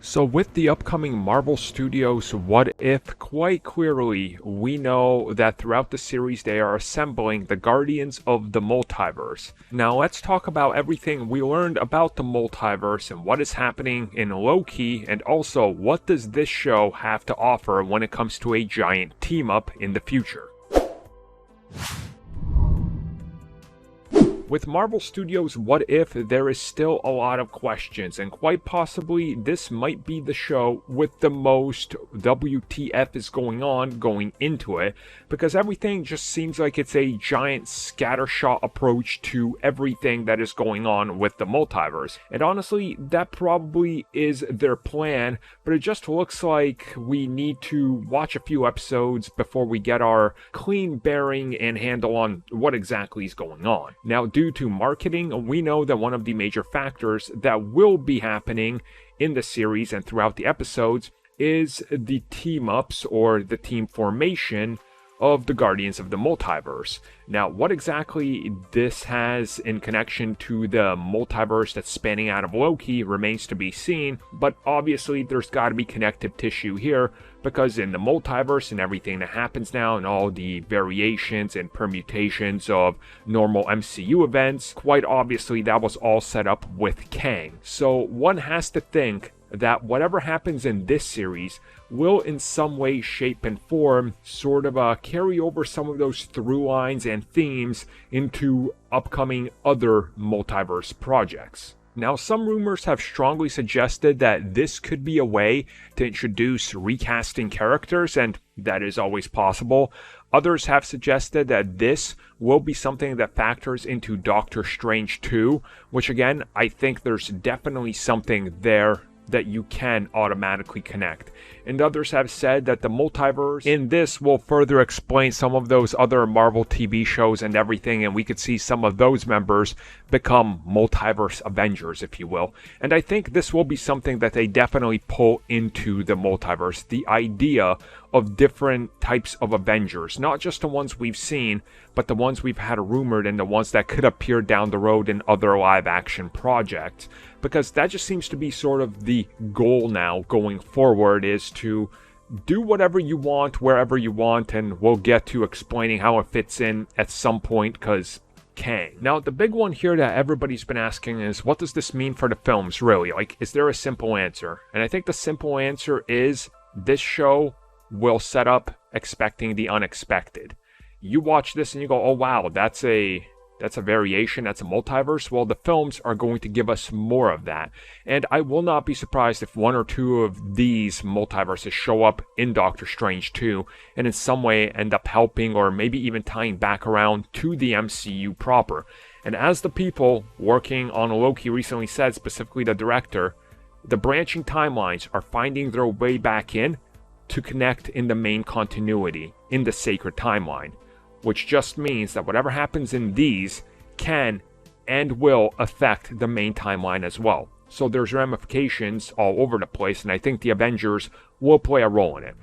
So with the upcoming Marvel Studios What If, quite clearly we know that throughout the series they are assembling the Guardians of the Multiverse. Now let's talk about everything we learned about the multiverse and what is happening in Loki, and also what does this show have to offer when it comes to a giant team up in the future. With Marvel Studios' What If, there is still a lot of questions, and quite possibly this might be the show with the most WTF is going on going into it, because everything just seems like it's a giant scattershot approach to everything that is going on with the multiverse. And honestly, that probably is their plan, but it just looks like we need to watch a few episodes before we get our clean bearing and handle on what exactly is going on. Now, due to marketing, we know that one of the major factors that will be happening in the series and throughout the episodes is the team-ups or the team formation of the Guardians of the Multiverse. Now, what exactly this has in connection to the multiverse that's spanning out of Loki remains to be seen, but obviously there's got to be connective tissue here, because in the multiverse and everything that happens now and all the variations and permutations of normal MCU events, quite obviously that was all set up with Kang. So one has to think that whatever happens in this series will in some way, shape, and form sort of carry over some of those through lines and themes into upcoming other multiverse projects. Now, some rumors have strongly suggested that this could be a way to introduce recasting characters, and that is always possible. Others have suggested that this will be something that factors into Doctor Strange 2, which again, I think there's definitely something there that you can automatically connect. And others have said that the multiverse in this will further explain some of those other Marvel TV shows and everything, and we could see some of those members become multiverse Avengers, if you will. And I think this will be something that they definitely pull into the multiverse, the idea of different types of Avengers, not just the ones we've seen, but the ones we've had rumored and the ones that could appear down the road in other live action projects, because that just seems to be sort of the goal now going forward, is to do whatever you want wherever you want, and we'll get to explaining how it fits in at some point, because Kang. Now, the big one here that everybody's been asking is, what does this mean for the films, really? Like, is there a simple answer? And I think the simple answer is this show will set up expecting the unexpected. You watch this and you go, oh wow, that's a variation, that's a multiverse. Well, the films are going to give us more of that. And I will not be surprised if one or two of these multiverses show up in Doctor Strange 2 and in some way end up helping or maybe even tying back around to the MCU proper. And as the people working on Loki recently said, specifically the director, the branching timelines are finding their way back in to connect in the main continuity, in the sacred timeline, which just means that whatever happens in these can and will affect the main timeline as well. So there's ramifications all over the place, and I think the Avengers will play a role in it.